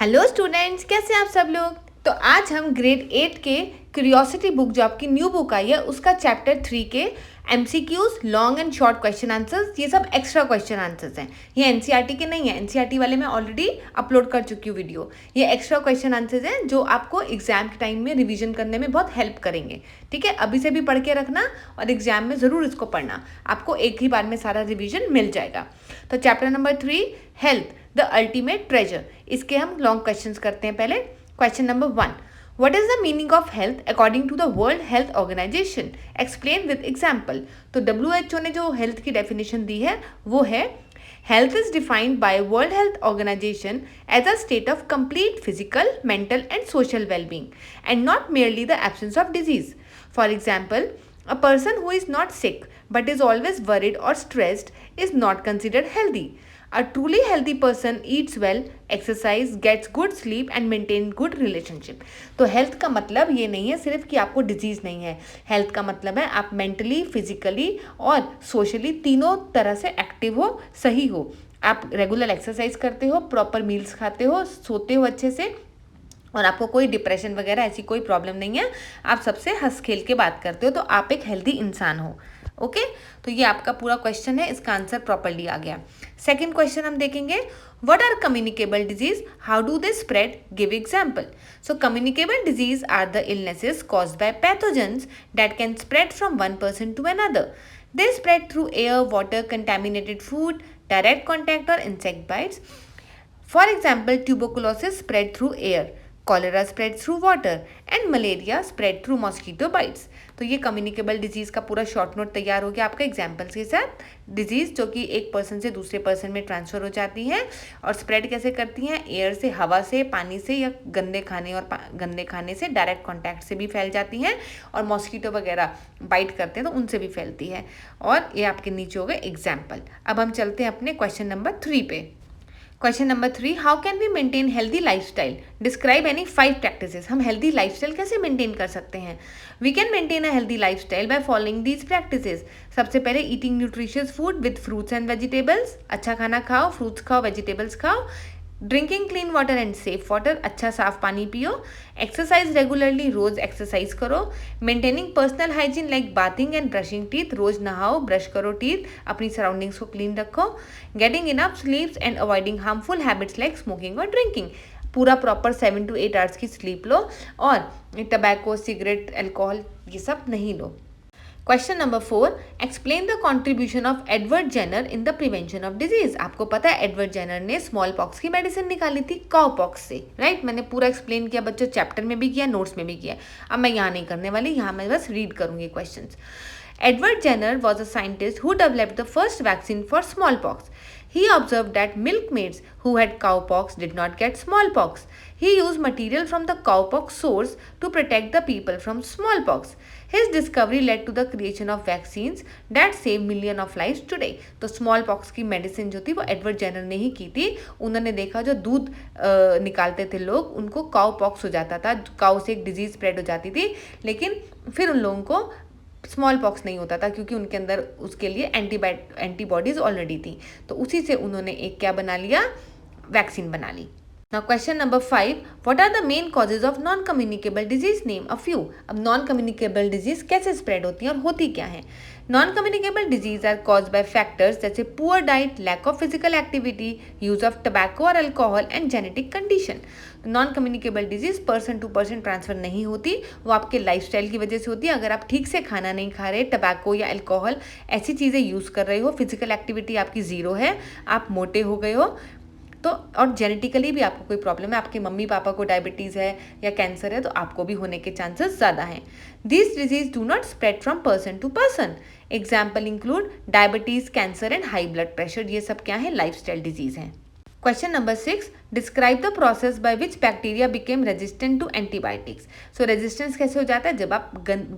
Hello students, कैसे आप सब लोग। तो आज हम ग्रेड 8 के क्यूरियोसिटी बुक जो आपकी न्यू बुक आई है उसका चैप्टर 3 के MCQs, long and short question answers, ये सब एक्स्ट्रा क्वेश्चन आंसर्स हैं। ये एनसीईआरटी के नहीं है, एनसीईआरटी वाले मैं ऑलरेडी अपलोड कर चुकी हूँ वीडियो। ये एक्स्ट्रा क्वेश्चन आंसर्स हैं जो आपको एग्जाम के टाइम में रिवीजन करने में बहुत हेल्प करेंगे। ठीक है, अभी से भी पढ़ के रखना और एग्जाम में ज़रूर इसको पढ़ना, आपको एक ही बार में सारा रिविजन मिल जाएगा। तो chapter number 3, health the ultimate treasure, इसके हम लॉन्ग क्वेश्चंस करते हैं। पहले question number 1, what is the meaning of health according to the world health organization, explain with example. तो WHO ने जो हेल्थ की डेफिनेशन दी है वो है, health is defined by world health organization as a state of complete physical, mental and social wellbeing and not merely the absence of disease. For example, a person who is not sick but is always worried or stressed is not considered healthy. A truly healthy person eats well, exercise, gets good sleep and maintain good relationship. तो health का मतलब ये नहीं है सिर्फ कि आपको disease नहीं है। हेल्थ का मतलब है आप मेंटली, फिजिकली और सोशली तीनों तरह से एक्टिव हो, सही हो, आप रेगुलर एक्सरसाइज करते हो, प्रॉपर मील्स खाते हो, सोते हो अच्छे से और आपको कोई डिप्रेशन वगैरह ऐसी कोई प्रॉब्लम नहीं है, आप सबसे हंस खेल के बात करते हो, तो आप एक हेल्दी इंसान हो। ओके, तो ये आपका पूरा क्वेश्चन है, इसका आंसर प्रॉपरली आ गया। सेकंड क्वेश्चन हम देखेंगे, what are communicable disease, how do they spread, give example. So communicable disease are the illnesses caused by pathogens that can spread from one person to another. They spread through air, water, contaminated food, direct contact or insect bites. For example, tuberculosis spread through air, cholera spread through water and malaria spread through mosquito bites. तो ये communicable disease का पूरा short note तैयार हो गया आपका examples के साथ। डिजीज़ जो कि एक पर्सन से दूसरे पर्सन में ट्रांसफ़र हो जाती हैं और स्प्रेड कैसे करती हैं, एयर से, हवा से, पानी से या गंदे खाने से, डायरेक्ट कॉन्टैक्ट से भी फैल जाती हैं और मॉस्किटो वगैरह बाइट करते हैं तो उनसे भी फैलती है। और ये आपके नीचे हो गए एग्जाम्पल। अब हम चलते हैं अपने क्वेश्चन नंबर 3 पे। Question number 3, how can we maintain healthy lifestyle, describe any 5 practices. हम हेल्दी लाइफस्टाइल कैसे मेंटेन कर सकते हैं। We can maintain a healthy lifestyle by following these practices. सबसे पहले, eating nutritious food with fruits and vegetables, अच्छा खाना खाओ, फ्रूट्स खाओ, वेजिटेबल्स खाओ। Drinking clean water and safe water, अच्छा साफ पानी पियो। एक्सरसाइज रेगुलरली, रोज एक्सरसाइज करो। Maintaining personal hygiene like bathing and brushing teeth, रोज नहाओ, ब्रश करो टीथ, अपनी सराउंडिंग्स को क्लीन रखो। Getting enough sleeps and avoiding harmful habits like smoking और ड्रिंकिंग, पूरा प्रॉपर 7 to 8 आवर्स की स्लीप लो और टबैको, सिगरेट, अल्कोहल ये सब नहीं लो। Question number 4, explain the contribution of Edward Jenner in the prevention of disease. आपको पता है एडवर्ड जेनर ने स्मॉल पॉक्स की मेडिसिन निकाली थी काउ पॉक्स से, राइट। मैंने पूरा एक्सप्लेन किया बच्चों, चैप्टर में भी किया, नोट्स में भी किया। अब मैं यहाँ नहीं करने वाली, यहाँ मैं बस रीड करूँगी question. Edward Jenner was a scientist who developed the first vaccine for smallpox. He observed that milkmaids who had cowpox did not get smallpox. He used material from the cowpox source to protect the people from smallpox. His discovery led to the creation of vaccines that save millions of lives today. तो smallpox की medicine जो थी वो Edward Jenner ने ही की थी। उन्होंने देखा जो दूध निकालते थे लोग, उनको काउपॉक्स हो जाता था, काउ से एक डिजीज स्प्रेड हो जाती थी, लेकिन फिर उन लोगों को स्मॉल पॉक्स नहीं होता था क्योंकि उनके अंदर उसके लिए एंटीबॉडीज ऑलरेडी थी। तो उसी से उन्होंने एक क्या बना लिया, वैक्सीन बना ली। Now question number 5, what are the main causes of non-communicable disease? Name a few. अब non-communicable disease कैसे spread होती हैं और होती क्या हैं? Non-communicable disease are caused by factors जैसे poor diet, lack of physical activity, use of tobacco or alcohol and genetic condition. Non-communicable disease person to person transfer नहीं होती, वो आपके लाइफस्टाइल की वजह से होती है। अगर आप ठीक से खाना नहीं खा रहे, टबैको या अल्कोहल ऐसी चीज़ें यूज़ कर रहे हो, फिजिकल एक्टिविटी आपकी ज़ीरो है, आप मोटे हो गए हो, तो और जेनेटिकली भी आपको कोई प्रॉब्लम है, आपके मम्मी पापा को डायबिटीज़ है या कैंसर है, तो आपको भी होने के चांसेस ज़्यादा हैं। This disease do not spread from person to person. Example include diabetes, cancer and high blood pressure. ये सब क्या है, लाइफस्टाइल डिजीज़ हैं। Question number 6, describe the process by which bacteria became resistant to antibiotics. So resistance कैसे हो जाता है, जब आप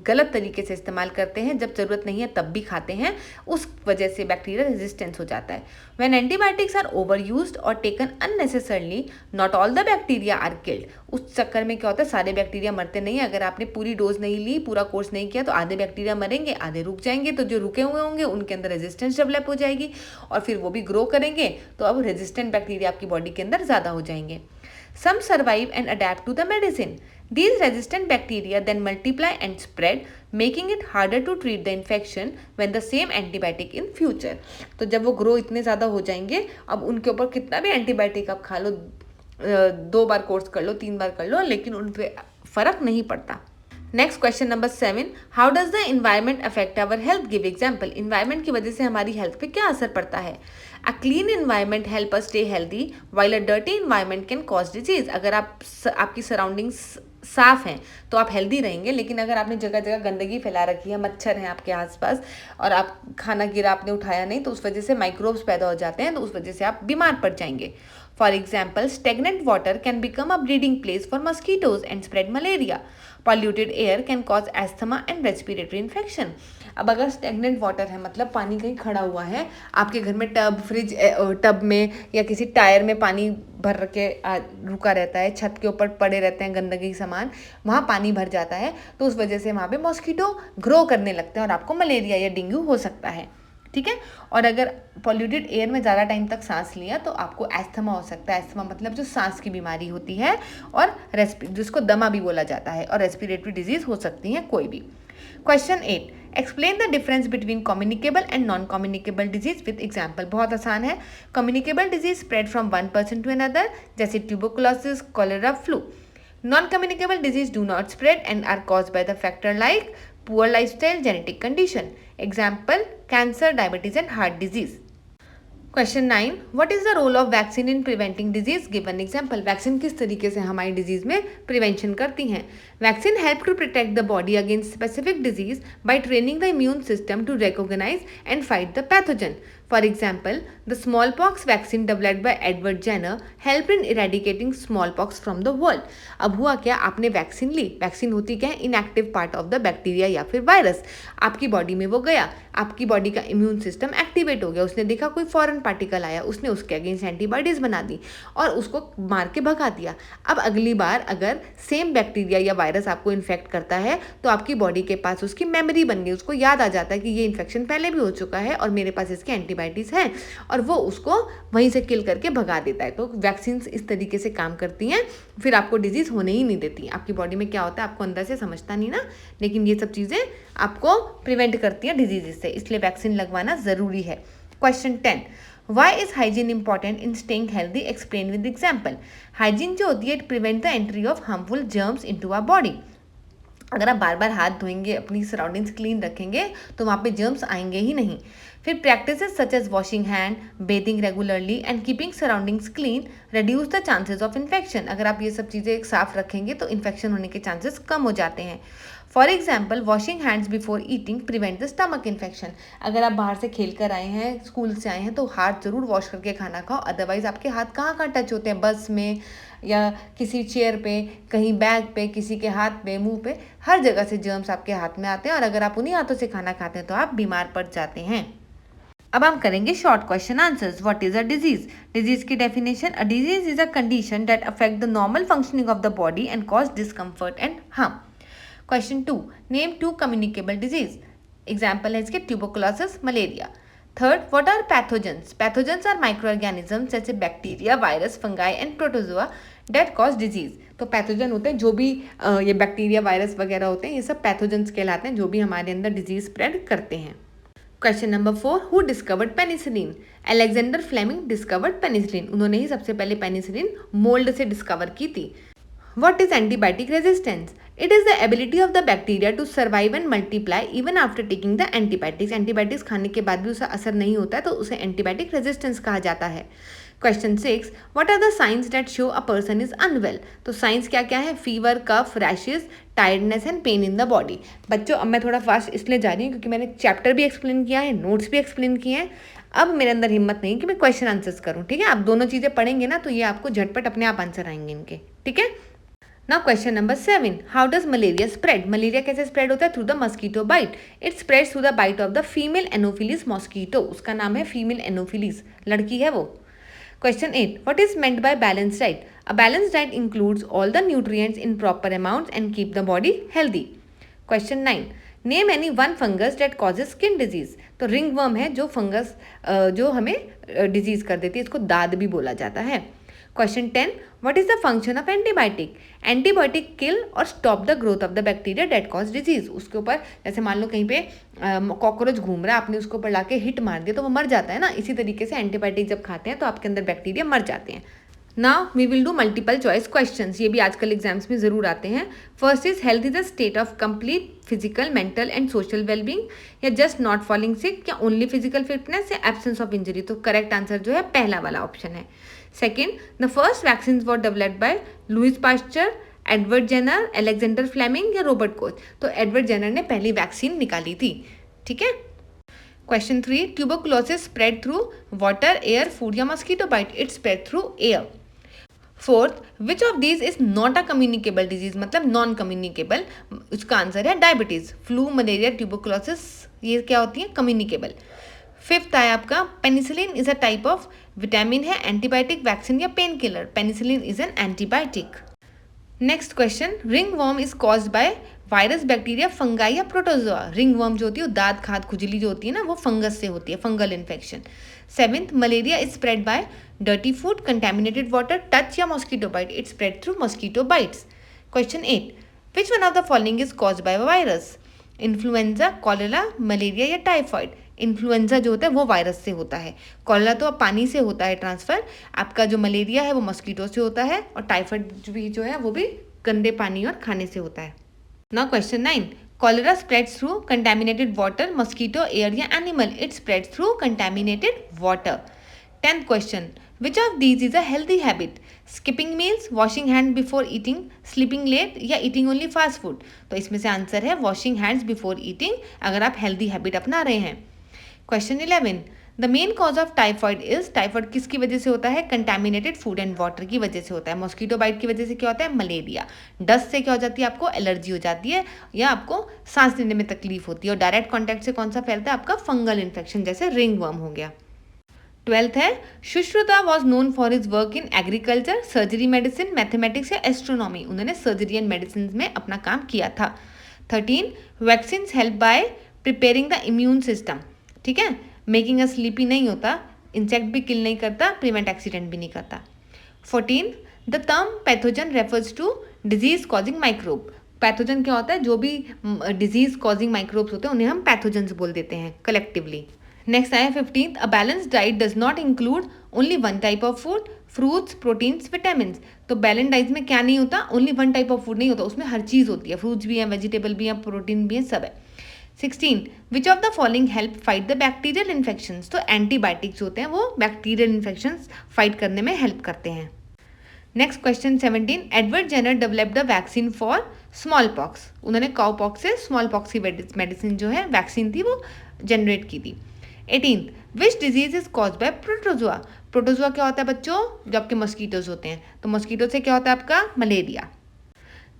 गलत तरीके से इस्तेमाल करते हैं, जब ज़रूरत नहीं है तब भी खाते हैं, उस वजह से बैक्टीरिया रेजिस्टेंस हो जाता है। When antibiotics are over used और taken unnecessarily, not all the bacteria are killed. उस चक्कर में क्या होता है, सारे बैक्टीरिया मरते नहीं है। अगर आपने पूरी डोज नहीं ली, पूरा कोर्स नहीं किया, तो आधे बैक्टीरिया मरेंगे, आधे रुक जाएंगे। तो जो रुके हुए होंगे उनके अंदर रेजिस्टेंस डेवलप हो जाएगी और फिर वो भी ग्रो करेंगे, तो अब रेजिस्टेंट बैक्टीरिया आपकी बॉडी के अंदर ज़्यादा हो जाएंगे। Some survive and adapt to the medicine. These resistant bacteria then multiply and spread, making it harder to treat the infection when the same antibiotic in future. तो जब वो ग्रो इतने ज़्यादा हो जाएंगे, अब उनके ऊपर कितना भी एंटीबायोटिक आप खा लो, 2 बार कोर्स कर लो, 3 बार कर लो, लेकिन उन पर फर्क नहीं पड़ता. Next question number 7, how does the environment affect our health? Give example. Environment की वजह से हमारी हेल्थ पे क्या असर पड़ता है? A clean environment help us stay healthy while a dirty environment can cause disease. अगर आपकी सराउंडिंग्स साफ हैं तो आप हेल्दी रहेंगे, लेकिन अगर आपने जगह जगह गंदगी फैला रखी है, मच्छर हैं आपके आसपास और आप खाना गिरा आपने उठाया नहीं, तो उस वजह से माइक्रोब्स पैदा हो जाते हैं, तो उस वजह से आप बीमार पड़ जाएंगे. For example, stagnant water can become a breeding place for mosquitoes and spread malaria. Polluted air can cause asthma and respiratory infection. अब अगर स्टेगनेंट वाटर है, मतलब पानी कहीं खड़ा हुआ है, आपके घर में टब में या किसी टायर में पानी भर के रुका रहता है, छत के ऊपर पड़े रहते हैं गंदगी सामान, वहाँ पानी भर जाता है, तो उस वजह से वहाँ पे मॉस्किटो ग्रो करने लगते हैं और आपको मलेरिया या डेंगू हो सकता है. ठीक है. और अगर पॉल्यूटेड एयर में ज़्यादा टाइम तक सांस लिया तो आपको एस्थमा हो सकता है. एस्थमा मतलब जो सांस की बीमारी होती है, और जिसको दमा भी बोला जाता है, और रेस्पिरेटरी डिजीज हो सकती है कोई भी. Question 8, explain the difference between communicable and non communicable disease with example. बहुत आसान है. Communicable disease spread from one person to another, जैसे tuberculosis, cholera, flu. Non communicable disease do not spread and are caused by the factor like poor lifestyle, genetic condition. Example, cancer, diabetes and heart disease. Question 9, what is the role of vaccine in preventing disease? Give an example. Vaccine किस तरीके से हमारी disease में prevention करती हैं? Vaccine help to protect the body against specific disease by training the immune system to recognise and fight the pathogen. For example, the smallpox vaccine developed by Edward Jenner helped in eradicating smallpox from the world. अब हुआ क्या, आपने vaccine ली. Vaccine होती क्या है? Inactive part of the bacteria या फिर virus. आपकी बॉडी में वो गया, आपकी बॉडी का इम्यून सिस्टम एक्टिवेट हो गया, उसने देखा कोई फॉरेन पार्टिकल आया, उसने उसके अगेंस्ट एंटीबॉडीज बना दी और उसको मार के भगा दिया. अब अगली बार अगर सेम बैक्टीरिया या वायरस आपको इन्फेक्ट करता है तो आपकी बॉडी के पास उसकी मेमोरी बन गई, उसको याद आ जाता है कि ये इन्फेक्शन पहले भी हो चुका है और मेरे पास इसके एंटीबायोटिक्स हैं, और वो उसको वहीं से किल करके भगा देता है. तो वैक्सीन इस तरीके से काम करती हैं, फिर आपको डिजीज़ होने ही नहीं देती. आपकी बॉडी में क्या होता है आपको अंदर से समझता नहीं ना, लेकिन ये सब चीज़ें आपको प्रिवेंट करती हैं डिजीज़ से, इसलिए वैक्सीन लगवाना ज़रूरी है. Question 10, Why is hygiene important in staying healthy? Explain with example. Hygiene जो होती है, it prevent the entry of harmful germs into our body. अगर आप बार बार हाथ धोएंगे, अपनी सराउंडिंग्स क्लीन रखेंगे, तो वहाँ पे जर्म्स आएंगे ही नहीं. फिर practices such as washing hand, bathing regularly and keeping surroundings clean reduce the chances of infection. अगर आप ये सब चीज़ें साफ रखेंगे तो इन्फेक्शन होने के चांसेस कम हो जाते हैं. For example, washing hands before eating prevent the stomach infection. अगर आप बाहर से खेल कर आए हैं, स्कूल से आए हैं, तो हाथ ज़रूर वॉश करके खाना खाओ. अदरवाइज आपके हाथ कहाँ कहाँ टच होते हैं, बस में या किसी चेयर पे, कहीं बैग पे, किसी के हाथ पे, मुंह पे, हर जगह से जर्म्स आपके हाथ में आते हैं, और अगर आप उन्हीं हाथों से खाना खाते हैं तो आप बीमार पड़ जाते हैं. अब हम करेंगे short question answers. What is a disease? Disease की definition, a disease is a condition that affect the normal functioning of the body and cause discomfort and harm. Question 2, name 2 communicable disease. Example है इसके tuberculosis, malaria. Third, what are pathogens? Pathogens are microorganisms जैसे bacteria, virus, fungi and protozoa that cause disease. तो pathogen होते हैं जो भी ये bacteria, virus वगैरह होते हैं, ये सब पैथोजेंस कहलाते हैं, जो भी हमारे अंदर डिजीज स्प्रेड करते हैं. Question number 4, who discovered penicillin? Alexander Fleming discovered penicillin. उन्होंने ही सबसे पहले पेनिसिलिन मोल्ड से डिस्कवर की थी. What is antibiotic resistance? It is the ability of the bacteria to survive and multiply even after taking the antibiotics. Antibiotics खाने के बाद भी उसका असर नहीं होता है, तो उसे antibiotic resistance कहा जाता है. Question 6, what are the signs that show a person is unwell? तो साइंस क्या क्या है? Fever, cough, rashes, tiredness and pain in the body. बच्चों, अब मैं थोड़ा फास्ट इसलिए जा रही हूँ क्योंकि मैंने चैप्टर भी एक्सप्लेन किया है, नोट्स भी एक्सप्लेन किए हैं. अब मेरे अंदर हिम्मत नहीं कि मैं क्वेश्चन आंसर्स करूँ. ठीक है, आप दोनों चीज़ें पढ़ेंगे ना, तो ये आपको झटपट अपने आप आंसर आएंगे इनके. ठीक है. Now question number 7, how does malaria spread? Malaria कैसे स्प्रेड होता है? Through the mosquito bite. It spreads through the bite of the female anopheles mosquito. उसका नाम है फीमेल एनोफिलिस, लड़की है वो. Question 8, what is meant by balanced diet? A balanced diet includes all the nutrients in proper amounts and keep the body healthy. Question 9, name any one fungus that causes skin disease. तो ringworm है जो fungus जो हमें disease कर देती है, इसको दाद भी बोला जाता है. Question 10, what is the function of antibiotic? Antibiotic kill और stop the growth of the bacteria that cause disease. उसके ऊपर जैसे मान लो कहीं पे कॉकरोच घूम रहा है, आपने उसके ऊपर लाके हिट मार दिया तो वो मर जाता है ना। इसी तरीके से एंटीबायोटिक जब खाते हैं तो आपके अंदर बैक्टीरिया मर जाते हैं। Now we will do multiple choice questions. ये भी आजकल एग्जाम्स में जरूर आते हैं। First is, health is a state of complete physical, mental and social wellbeing, या जस्ट नॉट फॉलिंग सिक, या ओनली फिजिकल फिटनेस, या एब्सेंस ऑफ इंजरी। तो करेक्ट आंसर जो है पहला वाला ऑप्शन है। Second, the first vaccine were developed by Louis Pasteur, Edward Jenner, Alexander Fleming, या रॉबर्ट कोच। तो एडवर्ड जेनर ने पहली वैक्सीन निकाली थी। ठीक है। Question 3, tuberculosis spread through water, air, food या mosquito bite? It spread through air. Fourth, which of these is not a communicable disease, मतलब नॉन कम्युनिकेबल? उसका आंसर है डायबिटीज। फ्लू, मलेरिया, ट्यूबरकुलोसिस ये क्या होती है? कम्युनिकेबल। फिफ्थ आया आपका, penicillin is a type of vitamin है, एंटीबायोटिक, वैक्सीन या pain killer? Penicillin is an antibiotic. Next question, ring worm is caused by virus, bacteria, fungi या प्रोटोजोआ? रिंग वर्म जो होती है दांत खाद खुजली जो होती है ना, वो फंगस से होती है, fungal infection. Seventh, malaria is spread by dirty food, contaminated water, touch या mosquito bite? It spread through mosquito bites. Question 8, which one of the following is caused by virus? Influenza, cholera, malaria या typhoid? Influenza जो होता है वो virus से होता है, cholera तो पानी से होता है ट्रांसफर, आपका जो मलेरिया है वो मॉस्किटो से होता है, और टाइफॉइड भी जो है वो भी गंदे पानी और खाने से होता है। Now question 9, cholera spreads through contaminated water, mosquito, air या animal? It spreads through contaminated water. 10th question, which of these is a healthy habit? Skipping meals, washing hand before eating, sleeping late, या eating only fast food? तो इसमें से answer है washing hands before eating, अगर आप healthy habit अपना रहे हैं। Question 11, the main cause of typhoid is? Typhoid किसकी वजह से होता है? कंटेमिनेटेड फूड एंड वाटर की वजह से होता है। मॉस्किटो बाइट की वजह से क्या होता है? मलेरिया। डस्ट से क्या हो जाती है? आपको एलर्जी हो जाती है, या आपको सांस लेने में तकलीफ होती है। और डायरेक्ट कॉन्टैक्ट से कौन सा फैलता है? आपका फंगल इन्फेक्शन, जैसे रिंग वर्म हो गया। 12th है, Sushruta was known for his work in agriculture, surgery medicine, mathematics या एस्ट्रोनॉमी? उन्होंने सर्जरी एंड मेडिसिन में अपना काम किया था। 13, vaccine help by preparing the immune system. ठीक है, मेकिंग अ स्लीपी नहीं होता, इंसेक्ट भी किल नहीं करता, प्रिवेंट एक्सीडेंट भी नहीं करता। 14, the term pathogen refers to disease causing microbe. Pathogen क्या होता है? जो भी डिजीज कॉजिंग माइक्रोब्स होते हैं उन्हें हम पैथोजन्स बोल देते हैं कलेक्टिवली। नेक्स्ट आया 15th, a balance diet does not include only one type of food, fruits, proteins, vitamins. तो बैलेंस डाइट में क्या नहीं होता? Only one type of food नहीं होता, उसमें हर चीज़ होती है, फ्रूट्स भी हैं, वेजिटेबल भी हैं, प्रोटीन भी हैं, सब है। 16, which of the following help fight the bacterial infections? तो एंटीबायोटिक्स होते हैं वो बैक्टीरियल इन्फेक्शंस फाइट करने में हेल्प करते हैं। Next question 17, Edward Jenner developed the vaccine for smallpox. उन्होंने काउ पॉक्स से स्मॉल पॉक्स की मेडिसिन जो है वैक्सीन थी वो जनरेट की थी। 18, which disease is cause by protozoa? Protozoa क्या होता है बच्चों? जो आपके मॉस्किटोज होते हैं, तो मॉस्किटो से क्या होता है? आपका malaria.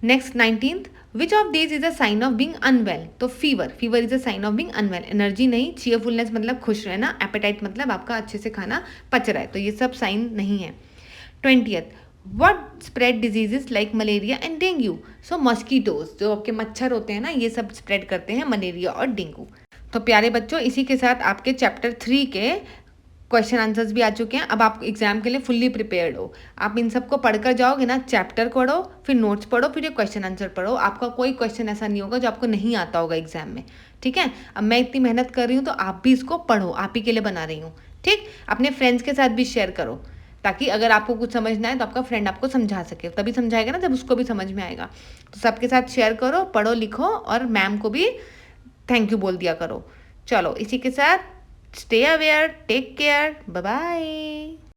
Next 19th, which of these is a sign of being unwell? तो fever is a sign of being unwell. Energy नहीं, चीयरफुलनेस मतलब खुश रहना, एपेटाइट मतलब आपका अच्छे से खाना पच रहा है, तो ये सब साइन नहीं है। 20th, what spread diseases like malaria and dengue? So mosquitoes, जो आपके मच्छर होते हैं ना, ये सब स्प्रेड करते हैं मलेरिया और डेंगू। तो प्यारे बच्चों, इसी के साथ आपके चैप्टर 3 के क्वेश्चन आंसर्स भी आ चुके हैं। अब आप एग्जाम के लिए फुल्ली प्रिपेयर्ड हो। आप इन सबको पढ़कर जाओगे ना, चैप्टर पढ़ो, फिर नोट्स पढ़ो, फिर ये क्वेश्चन आंसर पढ़ो। आपका कोई क्वेश्चन ऐसा नहीं होगा जो आपको नहीं आता होगा एग्जाम में। ठीक है, अब मैं इतनी मेहनत कर रही हूँ तो आप भी इसको पढ़ो, आप ही के लिए बना रही हूँ। ठीक, अपने फ्रेंड्स के साथ भी शेयर करो, ताकि अगर आपको कुछ समझना है तो आपका फ्रेंड आपको समझा सके। तभी समझाएगा ना जब उसको भी समझ में आएगा। तो सबके साथ शेयर करो, पढ़ो, लिखो, और मैम को भी थैंक यू बोल दिया करो। चलो, इसी के साथ stay aware, take care, bye bye.